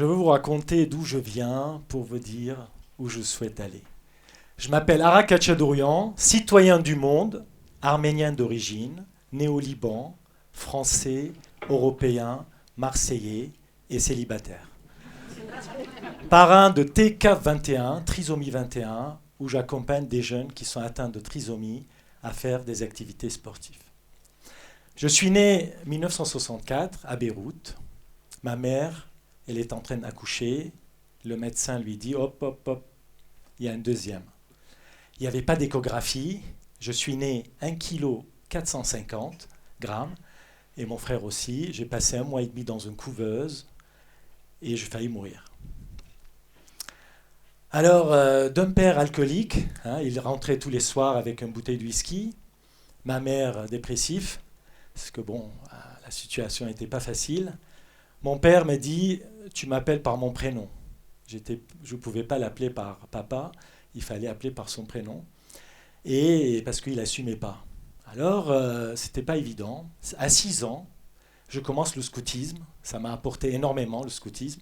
Je veux vous raconter d'où je viens pour vous dire où je souhaite aller. Je m'appelle Arak Hachadourian, citoyen du monde, arménien d'origine, né au Liban, français, européen, marseillais et célibataire. Parrain de TK21, trisomie 21, où j'accompagne des jeunes qui sont atteints de trisomie à faire des activités sportives. Je suis né en 1964 à Beyrouth. Ma mère, elle est en train d'accoucher. Le médecin lui dit hop, hop, hop, il y a un deuxième. Il n'y avait pas d'échographie. Je suis né 1,450 kg et mon frère aussi. J'ai passé 1 mois et demi dans une couveuse et j'ai failli mourir. Alors, d'un père alcoolique, il rentrait tous les soirs avec une bouteille de whisky. Ma mère dépressif, parce que bon, la situation n'était pas facile. Mon père m'a dit, tu m'appelles par mon prénom. Je ne pouvais pas l'appeler par papa, il fallait appeler par son prénom. Et parce qu'il n'assumait pas. Alors, c'était pas évident. À 6 ans, je commence le scoutisme. Ça m'a apporté énormément, le scoutisme.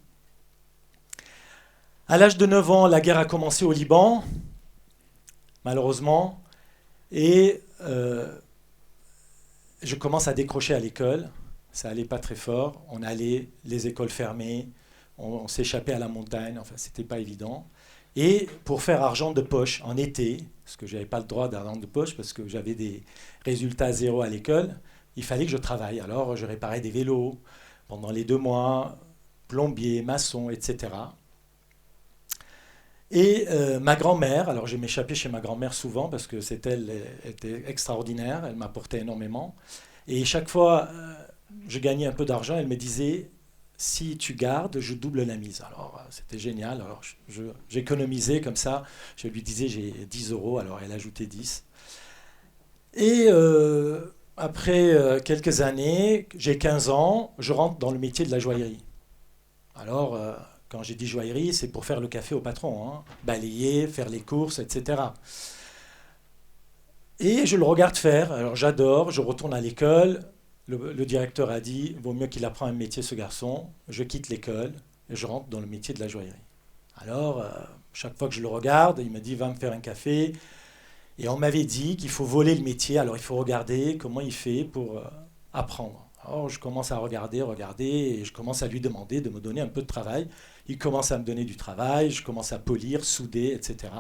À l'âge de 9 ans, la guerre a commencé au Liban, malheureusement. Et je commence à décrocher à l'école. Ça allait pas très fort. On allait, les écoles fermées, on s'échappait à la montagne. Enfin, c'était pas évident. Et pour faire argent de poche en été, parce que je n'avais pas le droit d'argent de poche, parce que j'avais des résultats zéro à l'école, il fallait que je travaille. Alors je réparais des vélos pendant les 2 mois, plombier, maçon, etc. Et ma grand-mère, alors je m'échappais chez ma grand-mère souvent, parce que elle était extraordinaire, elle m'apportait énormément. Et chaque fois, je gagnais un peu d'argent, elle me disait, si tu gardes, je double la mise. Alors, c'était génial. Alors, j'économisais comme ça. Je lui disais, j'ai 10 euros. Alors, elle ajoutait 10. Et après quelques années, j'ai 15 ans, je rentre dans le métier de la joaillerie. Alors, quand j'ai dit joaillerie, c'est pour faire le café au patron. Balayer, faire les courses, etc. Et je le regarde faire. Alors, j'adore. Je retourne à l'école. Le directeur a dit, vaut mieux qu'il apprenne un métier, ce garçon. Je quitte l'école et je rentre dans le métier de la joaillerie. Alors, chaque fois que je le regarde, il me dit, va me faire un café. Et on m'avait dit qu'il faut voler le métier, alors il faut regarder comment il fait pour apprendre. Alors, je commence à regarder, et je commence à lui demander de me donner un peu de travail. Il commence à me donner du travail, je commence à polir, souder, etc.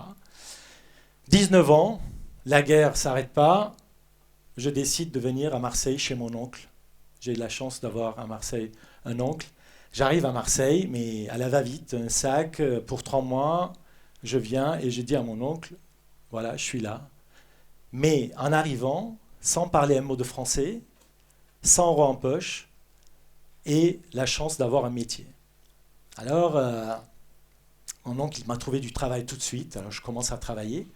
19 ans, la guerre ne s'arrête pas. Je décide de venir à Marseille chez mon oncle. J'ai la chance d'avoir à Marseille un oncle. J'arrive à Marseille, mais à la va-vite, un sac pour 3 mois. Je viens et je dis à mon oncle, voilà, je suis là. Mais en arrivant, sans parler un mot de français, 100 euros en poche, et la chance d'avoir un métier. Alors, mon oncle il m'a trouvé du travail tout de suite. Alors, je commence à travailler.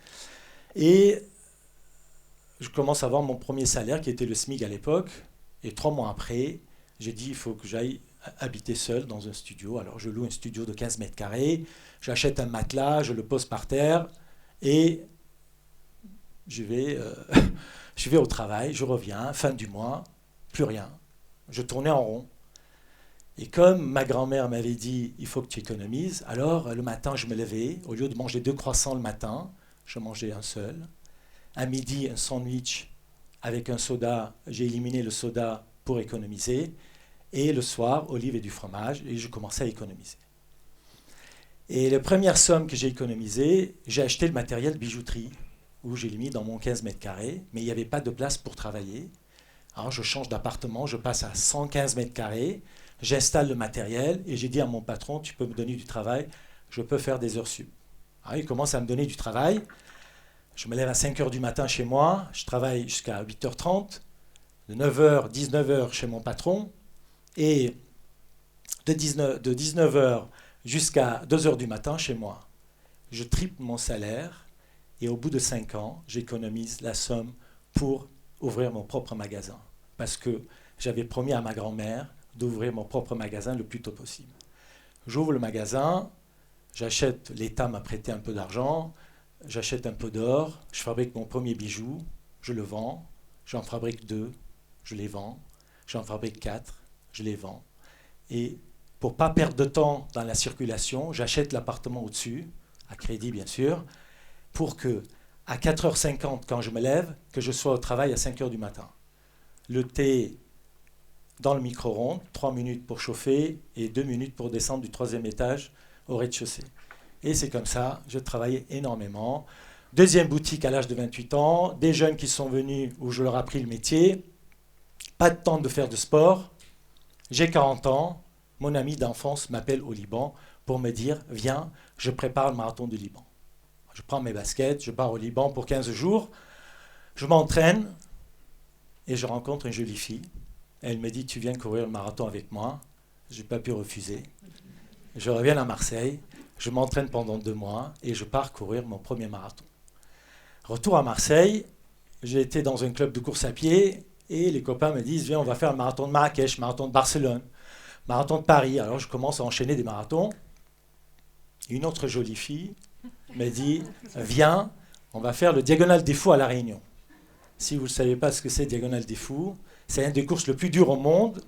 Et je commence à avoir mon premier salaire qui était le SMIC à l'époque. Et 3 mois après, j'ai dit il faut que j'aille habiter seul dans un studio. Alors je loue un studio de 15 mètres carrés, j'achète un matelas, je le pose par terre et je vais, je vais au travail, je reviens, fin du mois, plus rien. Je tournais en rond. Et comme ma grand-mère m'avait dit il faut que tu économises, alors le matin je me levais, au lieu de manger 2 croissants le matin, je mangeais un seul. À midi, un sandwich avec un soda. J'ai éliminé le soda pour économiser. Et le soir, olives et du fromage. Et je commençais à économiser. Et la première somme que j'ai économisée, j'ai acheté le matériel bijouterie, où j'ai mis dans mon 15 mètres carrés. Mais il n'y avait pas de place pour travailler. Alors je change d'appartement, je passe à 115 mètres carrés. J'installe le matériel et j'ai dit à mon patron, tu peux me donner du travail, je peux faire des heures sup. Alors il commence à me donner du travail. Je me lève à 5 heures du matin chez moi, je travaille jusqu'à 8h30, de 9h, 19h chez mon patron, et de 19h jusqu'à 2h du matin chez moi. Je triple mon salaire, et au bout de 5 ans, j'économise la somme pour ouvrir mon propre magasin. Parce que j'avais promis à ma grand-mère d'ouvrir mon propre magasin le plus tôt possible. J'ouvre le magasin, j'achète, l'État m'a prêté un peu d'argent, j'achète un peu d'or, je fabrique mon premier bijou, je le vends, j'en fabrique 2, je les vends, j'en fabrique 4, je les vends. Et pour ne pas perdre de temps dans la circulation, j'achète l'appartement au-dessus, à crédit bien sûr, pour que à 4h50 quand je me lève, que je sois au travail à 5h du matin. Le thé dans le micro-ondes, 3 minutes pour chauffer et 2 minutes pour descendre du 3e étage au rez-de-chaussée. Et c'est comme ça, je travaillais énormément. Deuxième boutique à l'âge de 28 ans, des jeunes qui sont venus où je leur ai appris le métier, pas de temps de faire de sport. J'ai 40 ans, mon ami d'enfance m'appelle au Liban pour me dire « Viens, je prépare le marathon du Liban ». Je prends mes baskets, je pars au Liban pour 15 jours, je m'entraîne et je rencontre une jolie fille. Elle me dit « Tu viens courir le marathon avec moi ?» Je n'ai pas pu refuser. Je reviens à Marseille, je m'entraîne pendant 2 mois et je pars courir mon premier marathon. Retour à Marseille, j'ai été dans un club de course à pied et les copains me disent « Viens, on va faire le marathon de Marrakech, marathon de Barcelone, marathon de Paris. » Alors je commence à enchaîner des marathons. Une autre jolie fille me dit « Viens, on va faire le Diagonale des Fous à La Réunion. » Si vous ne savez pas ce que c'est Diagonale des Fous, c'est une des courses les plus dures au monde.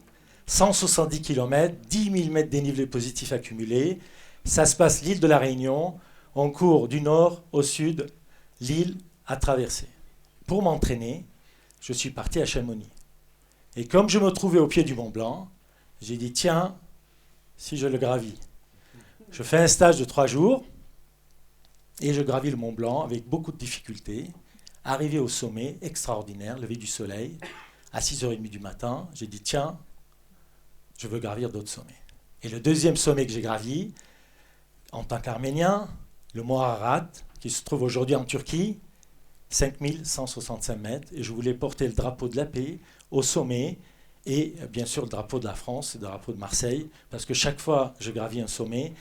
170 km, 10 000 mètres dénivelé positif accumulé. Ça se passe l'île de La Réunion. On court du nord au sud, l'île à traverser. Pour m'entraîner, je suis parti à Chamonix. Et comme je me trouvais au pied du Mont Blanc, j'ai dit, tiens, si je le gravis. Je fais un stage de 3 jours et je gravis le Mont Blanc avec beaucoup de difficultés. Arrivé au sommet, extraordinaire, lever du soleil, à 6h30 du matin, j'ai dit, tiens, je veux gravir d'autres sommets. Et le deuxième sommet que j'ai gravi, en tant qu'Arménien, le Mont Ararat, qui se trouve aujourd'hui en Turquie, 5165 mètres, et je voulais porter le drapeau de la paix au sommet, et bien sûr le drapeau de la France, le drapeau de Marseille, parce que chaque fois que je gravis un sommet,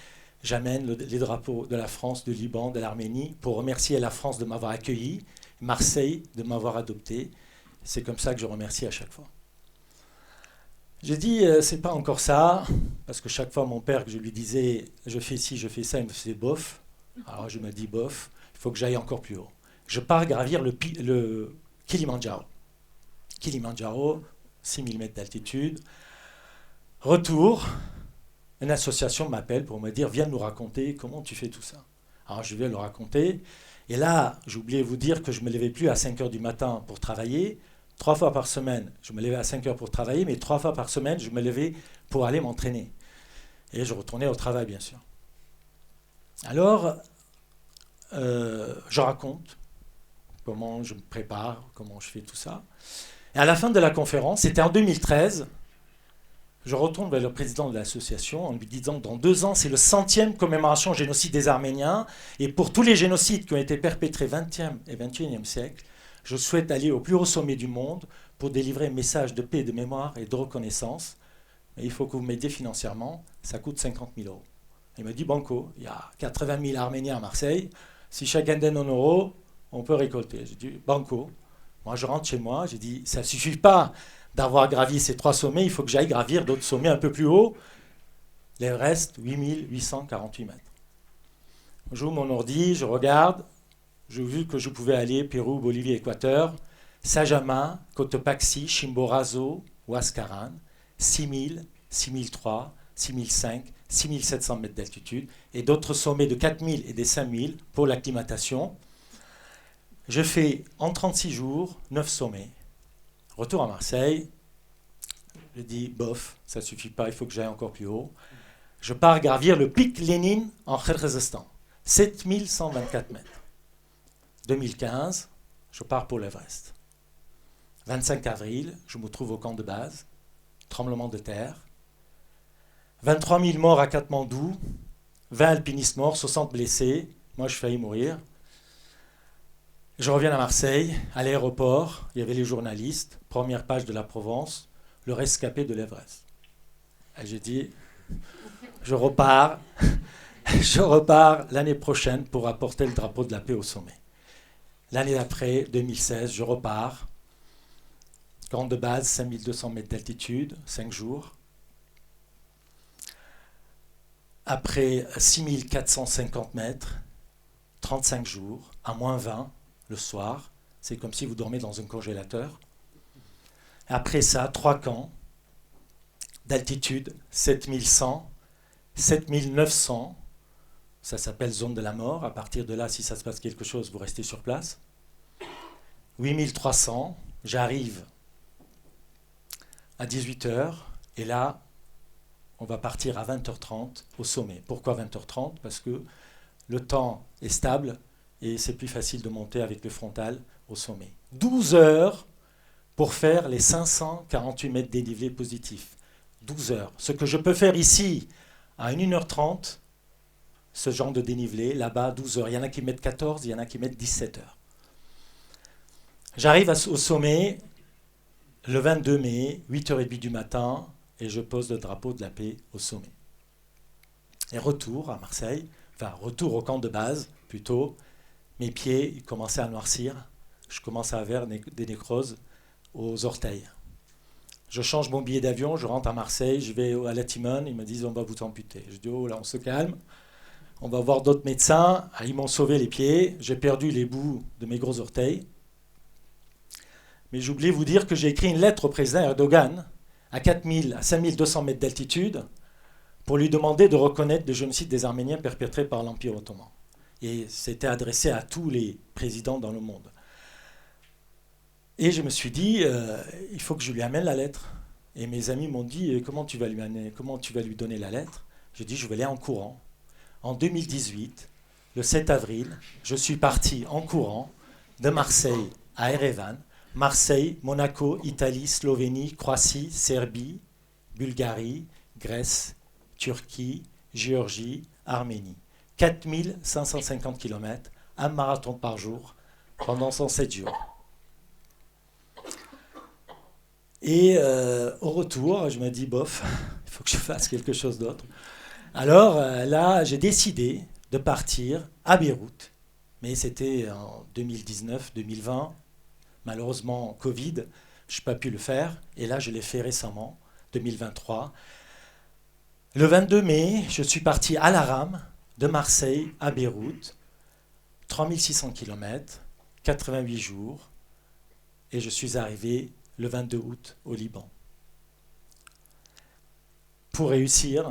j'amène les drapeaux de la France, du Liban, de l'Arménie, pour remercier la France de m'avoir accueilli, Marseille de m'avoir adopté. C'est comme ça que je remercie à chaque fois. J'ai dit, c'est pas encore ça, parce que chaque fois mon père, que je lui disais, je fais ci, je fais ça, il me faisait bof. Alors je me dis bof, il faut que j'aille encore plus haut. Je pars gravir le Kilimandjaro. Kilimandjaro, 6000 mètres d'altitude. Retour, une association m'appelle pour me dire, viens nous raconter comment tu fais tout ça. Alors je vais le raconter. Et là, j'ai oublié de vous dire que je ne me levais plus à 5h du matin pour travailler. 3 fois par semaine, je me levais à 5h pour travailler, mais 3 fois par semaine, je me levais pour aller m'entraîner. Et je retournais au travail, bien sûr. Alors, je raconte comment je me prépare, comment je fais tout ça. Et à la fin de la conférence, c'était en 2013, je retourne vers le président de l'association en lui disant, dans 2 ans, c'est le 100e commémoration au génocide des Arméniens, et pour tous les génocides qui ont été perpétrés 20e et 21e siècle, je souhaite aller au plus haut sommet du monde pour délivrer un message de paix, de mémoire et de reconnaissance. Mais il faut que vous m'aidiez financièrement, ça coûte 50 000 euros. Il me dit, banco, il y a 80 000 Arméniens à Marseille, si chacun donne 1 euro, on peut récolter. J'ai dit, banco. Moi, je rentre chez moi, j'ai dit, ça ne suffit pas d'avoir gravi ces 3 sommets, il faut que j'aille gravir d'autres sommets un peu plus hauts. L'Everest, 8848 mètres. J'ouvre mon ordi, je regarde, j'ai vu que je pouvais aller Pérou, Bolivie, Équateur, Sajama, Cotopaxi, Chimborazo, Huascarán, 6000, 6003, 6005, 6700 mètres d'altitude, et d'autres sommets de 4000 et des 5000 pour l'acclimatation. Je fais en 36 jours 9 sommets. Retour à Marseille, je dis bof, ça ne suffit pas, il faut que j'aille encore plus haut. Je pars gravir le pic Lénine en Kyrgyzstan, 7124 mètres. 2015, je pars pour l'Everest. 25 avril, je me trouve au camp de base, tremblement de terre. 23 000 morts à Katmandou, 20 alpinistes morts, 60 blessés. Moi, je faillis mourir. Je reviens à Marseille, à l'aéroport, il y avait les journalistes, première page de la Provence, le rescapé de l'Everest. Et j'ai dit, je repars l'année prochaine pour apporter le drapeau de la paix au sommet. L'année d'après, 2016, je repars. Camp de base, 5200 mètres d'altitude, 5 jours. Après 6450 mètres, 35 jours, à -20 le soir. C'est comme si vous dormez dans un congélateur. Après ça, 3 camps d'altitude, 7100, 7900, ça s'appelle zone de la mort. À partir de là, si ça se passe quelque chose, vous restez sur place. 8300, j'arrive à 18h, et là, on va partir à 20h30 au sommet. Pourquoi 20h30 ? Parce que le temps est stable et c'est plus facile de monter avec le frontal au sommet. 12 heures pour faire les 548 mètres dénivelé positifs. 12 heures. Ce que je peux faire ici à 1h30, ce genre de dénivelé, là-bas, 12 heures. Il y en a qui mettent 14, il y en a qui mettent 17 heures. J'arrive au sommet le 22 mai, 8h30 du matin, et je pose le drapeau de la paix au sommet. Et retour à Marseille, enfin retour au camp de base, plutôt, mes pieds ils commençaient à noircir, je commence à avoir des nécroses aux orteils. Je change mon billet d'avion, je rentre à Marseille, je vais à la Timone, ils me disent on va vous amputer. Je dis oh là on se calme, on va voir d'autres médecins. Ah, ils m'ont sauvé les pieds, j'ai perdu les bouts de mes gros orteils. Mais j'oublie de vous dire que j'ai écrit une lettre au président Erdogan à 5200 mètres d'altitude pour lui demander de reconnaître le génocide des Arméniens perpétré par l'Empire ottoman. Et c'était adressé à tous les présidents dans le monde. Et je me suis dit, il faut que je lui amène la lettre. Et mes amis m'ont dit, comment tu vas lui donner la lettre ? J'ai dit, je vais aller en courant. En 2018, le 7 avril, je suis parti en courant de Marseille à Erevan. Marseille, Monaco, Italie, Slovénie, Croatie, Serbie, Bulgarie, Grèce, Turquie, Géorgie, Arménie. 4550 km, un marathon par jour, pendant 107 jours. Et au retour, je me dis, bof, il faut que je fasse quelque chose d'autre. Alors là, j'ai décidé de partir à Beyrouth, mais c'était en 2019-2020. Malheureusement, Covid, je n'ai pas pu le faire, et là, je l'ai fait récemment, 2023. Le 22 mai, je suis parti à la rame, de Marseille à Beyrouth, 3600 km, 88 jours, et je suis arrivé le 22 août au Liban. Pour réussir,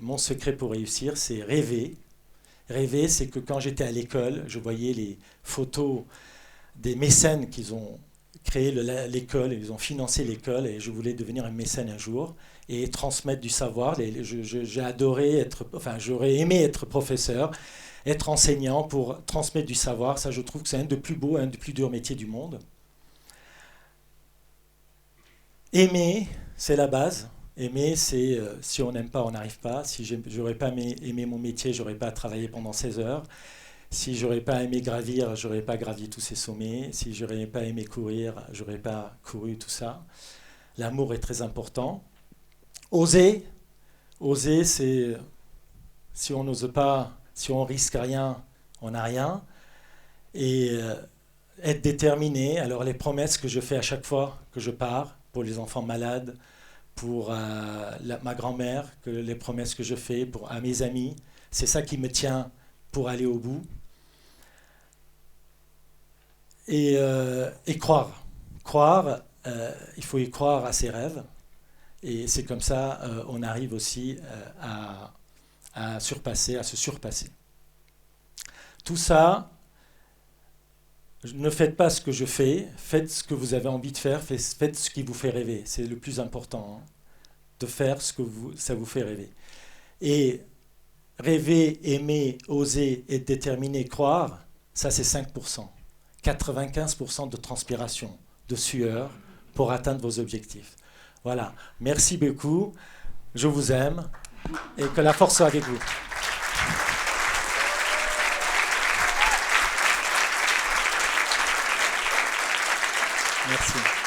mon secret pour réussir, c'est rêver. Rêver, c'est que quand j'étais à l'école, je voyais les photos des mécènes qu'ils ont créé l'école, ils ont financé l'école, et je voulais devenir un mécène un jour et transmettre du savoir. J'aurais aimé être professeur, être enseignant pour transmettre du savoir. Ça, je trouve que c'est un des plus beaux, un des plus durs métiers du monde. Aimer, c'est la base. Aimer, c'est si on n'aime pas, on n'arrive pas. Si je n'aurais pas aimé mon métier, je n'aurais pas travaillé pendant 16 heures. Si j'aurais pas aimé gravir, j'aurais pas gravi tous ces sommets. Si j'aurais pas aimé courir, j'aurais pas couru tout ça. L'amour est très important. Oser, c'est si on n'ose pas, si on risque rien, on n'a rien. Et être déterminé. Alors les promesses que je fais à chaque fois que je pars, pour les enfants malades, pour ma grand-mère, les promesses que je fais à mes amis, c'est ça qui me tient pour aller au bout. Et croire. Croire, il faut y croire à ses rêves. Et c'est comme ça on arrive aussi à se surpasser. Tout ça, ne faites pas ce que je fais, faites ce que vous avez envie de faire, faites ce qui vous fait rêver. C'est le plus important, de faire ce que ça vous fait rêver. Et rêver, aimer, oser, être déterminé, croire, ça c'est 5%. 95% de transpiration, de sueur, pour atteindre vos objectifs. Voilà, merci beaucoup, je vous aime, et que la force soit avec vous. Merci.